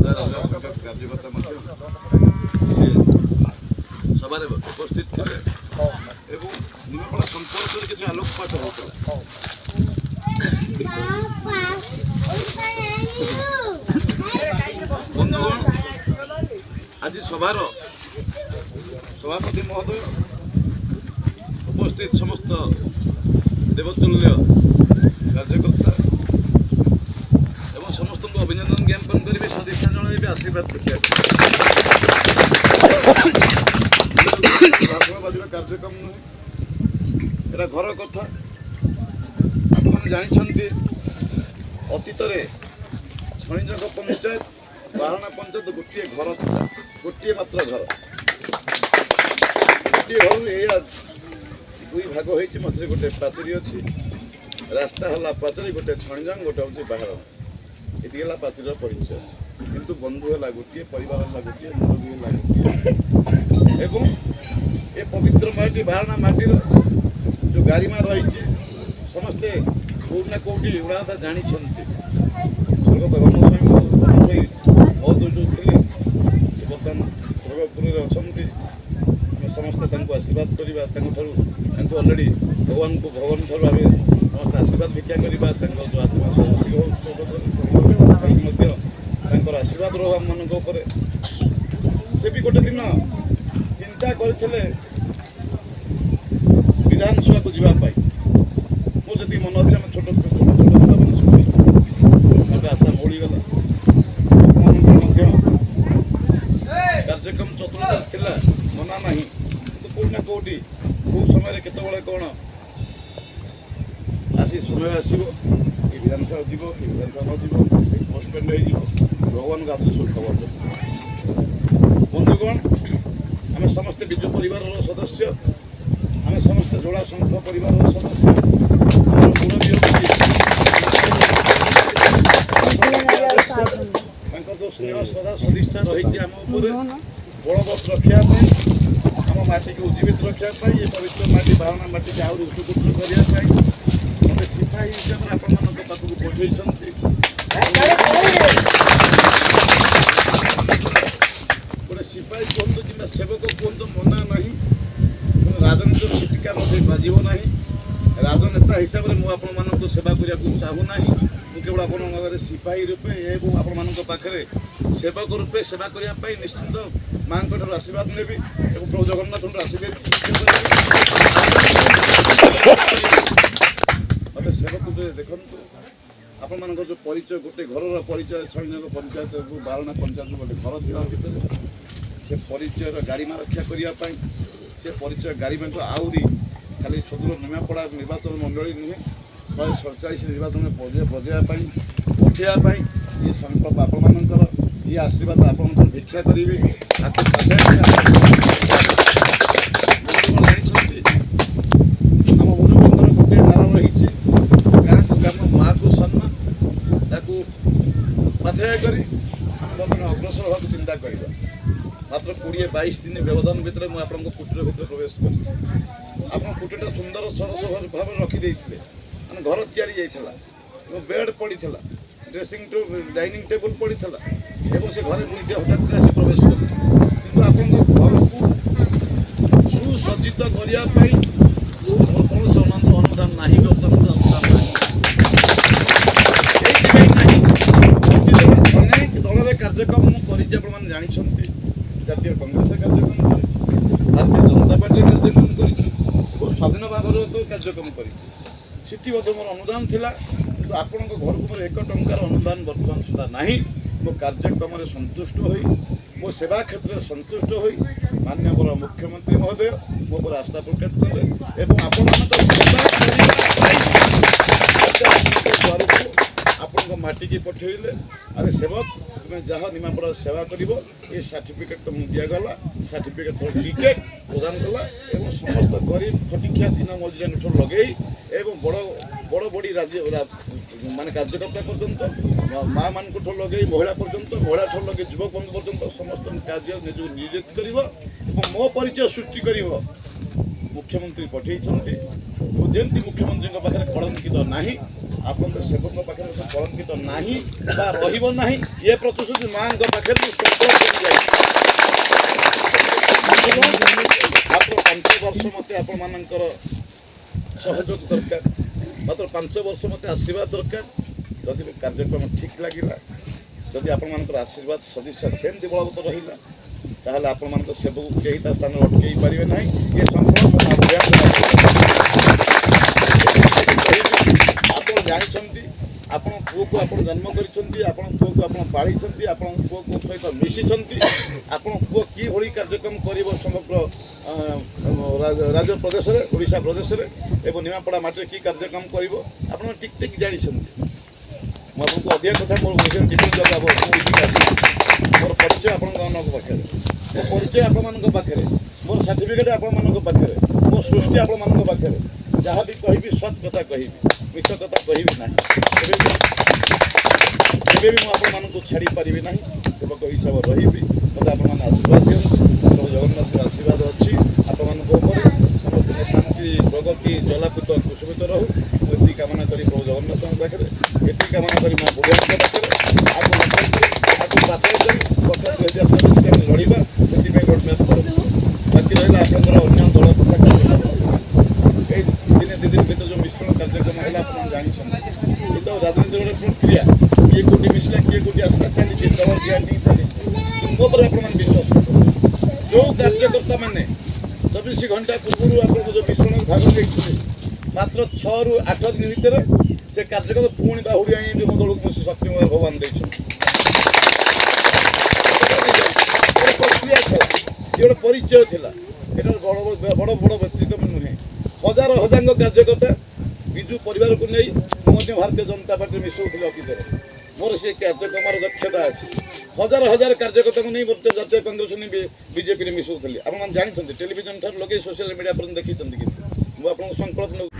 हजार हजार संख्यक कार्यकर्ता सभारे उपस्थित थे एवं निमापड़ा संपर्क किसी आलोकपात होता बंधुगण आज सभार सभापति महोदय उपस्थित समस्त देवतुल्य कार्यकर्ता एवं समस्त को अभिनंदन ज्ञापन करेंगे सदिच्छा जन आशीर्वाद रखा भाषणबाजी कार्यक्रम नुहे एटा घर कथा आपने जानते अतीत छणीजंग पंचायत बारणा पंचायत गोटे घर था गोटे मात्र घर गोटे घर दुई भाग हो मझे गोटे पाचेरी अच्छी रास्ता है पाचेरी गोटे छणीजंग गोटे हूँ बाहर ये पाचेर परिचय किंतु बंधु है गोटे परिवार है गोटे मुरबी है गोटे एवं ये पवित्र माटी बारणा माटीर जो गारिमा रही समस्ते कौटना कौटी उड़ा जानी स्वर्गत गणस्वामी बहुत जो थे बर्तमान स्वर्गपुर अच्छा समस्ते आशीर्वाद करवा अलरेडी भगवान को भगवान ठार आम समस्त आशीर्वाद भिक्षा करवा जो आत्मा स्वर्ग आशीर्वाद रो आम मान से भी गोटे दिन चिंता करते विधानसभा को जावाई मोर जी मन अच्छे छोट छोट छोट छुआ मैंने शुणी आशा बढ़ीगला कार्यक्रम चतुर्थ था मना ना कि कौटना कौटी कौ समय केतवे कौन आसी समय आसो ये विधानसभा जीव ये विधानसभा न जीव सस्पेंड हो भगवान को आदि सब खबर बंधुगण आम समस्ते विजु परिवार सदस्य आम समस्ते जोड़ा संघ परिवार सदस्य जो स्नेह श्रद्धा सदिच्छा रही आम बलवत् रखापी आम माटी को उज्जीवित रखापी ये पवित्र माटी बारणा माटी के आहरी उपकृत करने मत सिपाही हिसाब से आपण पाखक पठे गोटे सिपाही कहतु कि सेवक कहतु मना ना राजनीति छिटिका मत बाजब ना राजनेता हिसाब से मुझे सेवा करने को चाहूना केवल आप सिपाही रूपे एवं आपण पाखे सेवक रूपे सेवा करने निश्चित माँ आशीर्वाद नेबी और प्रभु जगन्नाथ आशीर्वाद मत सेवक देखु आपण मान जो परिचय गोटे घर परिचय छणीजंग पंचायत बारणा पंचायत गोटे घर था भर से परिचय गारिमा रक्षा करने से परिचय गारिमा को आहरी खाली सदूर निमापड़ा निर्वाचन मंडली नुहे 147 निर्वाचन बजाई उठाई ये संकल्प आपण ये आशीर्वाद आप भिक्षा करेंगे गोटे नारा रही गाँ को गाँव माँ को सम्मान पाथेय कर अग्रसर होगा चिंता करवा मात्र 20-22 दिन व्यवधान भितर मुझे कुटीर भर प्रवेश कर कुटीर सुंदर सरस भाव रखीदे मैंने घर तैयारी जाइला बेड पड़ी ड्रेसिंग डाइनिंग टेबल पड़ी से घर निजे हठात प्रवेश कर आप घर को सुसज्जित करने कौन अनुदान ना अनुदान अनेक दल कार्यक्रम कर जानते जातीय कांग्रेस कार्यक्रम कर भारतीय जनता पार्टी कार्यक्रम कर स्वाधीन भाव कार्यक्रम कर मोर अनुदान थिला किंतु आपण घर को मोर 1 टंकार अनुदान बर्तमान सुधा नहीं मो कार्यक्रम संतुष्ट होई मो सेवा क्षेत्र में संतुष्ट होई माननीय मुख्यमंत्री महोदय मो पर आस्था प्रकट कले एवं आपण माटी की पठेले अरे सेवक तुम्हें जहाँ निमापड़ा सेवा कर ये सर्टिफिकेट तुमको दिगला सर्टिफिकेट टिकेट प्रदान कला एवं समस्त गरीब खटिकिया दिन मजूरिया लगे एवं बड़ बड़ बड़ी राज्य माने कार्यकर्ता पर्यंत माँ मान लगे महिला पर्यंत महिला ठार लगे युवक बंधु पर्यंत समस्त कार्य नियोजित कर मो परिचय सृष्टि कर मुख्यमंत्री पठे जमी मुख्यमंत्री पाखे कलंकित ना ଆପଣଙ୍କ ସେବକ ପାଖରେ ସେ କଳଙ୍କିତ ନାହିଁ ବା ରହିବ ନାହିଁ ଏ ପ୍ରତିଶ୍ରୁତି ମାଙ୍କ ପାଖରେ ମୁଁ ସଂକଳ୍ପ କରିଯାଇଛି। ମାତ୍ର 5 ବର୍ଷ ମୋତେ ଆପଣମାନଙ୍କର ସହଯୋଗ ଦରକାର, ମାତ୍ର 5 ବର୍ଷ ମୋତେ ଆଶୀର୍ବାଦ ଦରକାର। ଯଦି କାର୍ଯ୍ୟକ୍ରମ ଠିକ୍ ଲାଗିଲା, ଯଦି ଆପଣମାନଙ୍କର ଆଶୀର୍ବାଦ ସଦିଚ୍ଛା ସେମିତି ବଳବତ୍ତର ରହିଲା, ତାହେଲେ ଆପଣମାନଙ୍କ ସେବକୁ କେହି ତା ସ୍ଥାନରେ ଅଟକେଇ ପାରିବେ ନାହିଁ। ଏ ସଂକଳ୍ପ ମୋ ଆପଣ ଜାଣିଛନ୍ତି, ଆପଣ ପୁଅକୁ ଆପଣ ଜନ୍ମ କରିଛନ୍ତି, ଆପଣ ପୁଅକୁ ଆପଣ ପାଳିଛନ୍ତି, ଆପଣ ପୁଅକୁ ସହିତ ମିଶିଛନ୍ତି। ଆପଣ ପୁଅ କିଭଳି କାର୍ଯ୍ୟକ୍ରମ କରିବ ସମଗ୍ର ରାଜ୍ୟ ପ୍ରଦେଶରେ, ଓଡ଼ିଶା ପ୍ରଦେଶରେ ଏବଂ ନିମାପଡ଼ା ମାଟିରେ କି କାର୍ଯ୍ୟକ୍ରମ କରିବ ଆପଣ ଠିକ୍ ଠିକ୍ ଜାଣିଛନ୍ତି। ମୁଁ ଆପଣଙ୍କୁ ଅଧିକା କଥା ମୋର ବିଷୟରେ ଟିପ୍ପଣୀ ଦେବାକୁ ଆସିବି। ମୋର ପରିଚୟ ଆପଣମାନଙ୍କ ପାଖରେ, ମୋ ପରିଚୟ ଆପଣମାନଙ୍କ ପାଖରେ, ମୋର ସାର୍ଟିଫିକେଟ୍ ଆପଣମାନଙ୍କ ପାଖରେ, ମୋ ସୃଷ୍ଟି ଆପଣମାନଙ୍କ ପାଖରେ। ଯାହା ବି କହିବି ସତ୍ କଥା କହିବି, ମିଛ କଥା କହିବି ନାହିଁ। କେବେ ବି ମୁଁ ଆପଣମାନଙ୍କୁ ଛାଡ଼ି ପାରିବି ନାହିଁ। ସେବକ ହିସାବରେ ରହିବି। ମୋତେ ଆପଣମାନେ ଆଶୀର୍ବାଦ ଦିଅନ୍ତୁ। ପ୍ରଭୁ ଜଗନ୍ନାଥଙ୍କର ଆଶୀର୍ବାଦ ଅଛି ଆପଣମାନଙ୍କ ଉପରେ। ସମସ୍ତଙ୍କ ଶାନ୍ତି, ପ୍ରଗତି, ଜଲାପୁତ, କୁସୁମିତ ରହୁ। ମୁଁ ଏତିକି କାମନା କରି ପ୍ରଭୁ ଜଗନ୍ନାଥଙ୍କ ପାଖରେ, ଏତିକି କାମନା କରି ମୋ ବୁଢ଼ାଙ୍କ ପାଖରେ ଆକୁ ବାତିଲ କରି ବର୍ଷ 2024 ଆମେ ଲଢ଼ିବା। ସେଥିପାଇଁ ରୋଡମ୍ୟାପ୍ କରନ୍ତୁ। ବାକି ରହିଲା ଆପଣଙ୍କର ଅନ୍ୟ ଦଳ କଥା ଏଇ ଦିନେ 2 ଦିନ ଭିତରେ ଯେଉଁ ମିଶ୍ରଣ କାର୍ଯ୍ୟକ୍ରମ ହେଲା ଆପଣ ଜାଣିଛନ୍ତି। ଏ ତ ରାଜନୀତିର ଗୋଟେ ପ୍ରକ୍ରିୟା, କିଏ କୋଉଠି ମିଶିଲା, କିଏ କୋଉଠି ଆସିଲା, ଚାଲିଛି ଦଳ ଦିଆଟି ଚାଲିଛି। ମୋ ଉପରେ ଆପଣମାନେ ବିଶ୍ୱାସ କରନ୍ତୁ। ଯେଉଁ କାର୍ଯ୍ୟକର୍ତ୍ତା ମାନେ 24 ଘଣ୍ଟା ପୂର୍ବରୁ ଆପଣଙ୍କ ଯେଉଁ ମିଶ୍ରଣରେ ଭାଗ ନେଇଥିଲେ, ମାତ୍ର 6 ରୁ 8 ଦିନ ଭିତରେ ସେ କାର୍ଯ୍ୟକର୍ତ୍ତା ପୁଣି ବାହୁଡ଼ି ଆଣି ମୋ ଦଳକୁ ମୁଁ ଶକ୍ତିମୟ ଭଗବାନ ଦେଇଛନ୍ତି। ପ୍ରକ୍ରିୟା ଥିଲା, ଏ ଗୋଟେ ପରିଚୟ ଥିଲା। ଏଟା ବଡ଼ ବଡ଼ ବ୍ୟକ୍ତିତ୍ୱ ନୁହେଁ। ହଜାର ହଜାରଙ୍କ କାର୍ଯ୍ୟକର୍ତ୍ତା ବିଜୁ ପରିବାରକୁ ନେଇ ମୁଁ ମଧ୍ୟ ଭାରତୀୟ ଜନତା ପାର୍ଟିରେ ମିଶାଉଥିଲି ଅତୀତରେ। ମୋର ସେ କାର୍ଯ୍ୟକ୍ରମର ଦକ୍ଷତା ଅଛି। ହଜାର ହଜାର କାର୍ଯ୍ୟକର୍ତ୍ତାଙ୍କୁ ନେଇ ମୋତେ ଜାତୀୟ କଂଗ୍ରେସ ନେଇ ବିଜେପିରେ ମିଶାଉଥିଲି। ଆପଣମାନେ ଜାଣିଛନ୍ତି, ଟେଲିଭିଜନ ଠାରୁ ଲଗେଇ ସୋସିଆଲ ମିଡ଼ିଆ ପର୍ଯ୍ୟନ୍ତ ଦେଖିଛନ୍ତି। କିନ୍ତୁ ମୁଁ ଆପଣଙ୍କୁ ସଂକଳ୍ପ ନେଉଛି।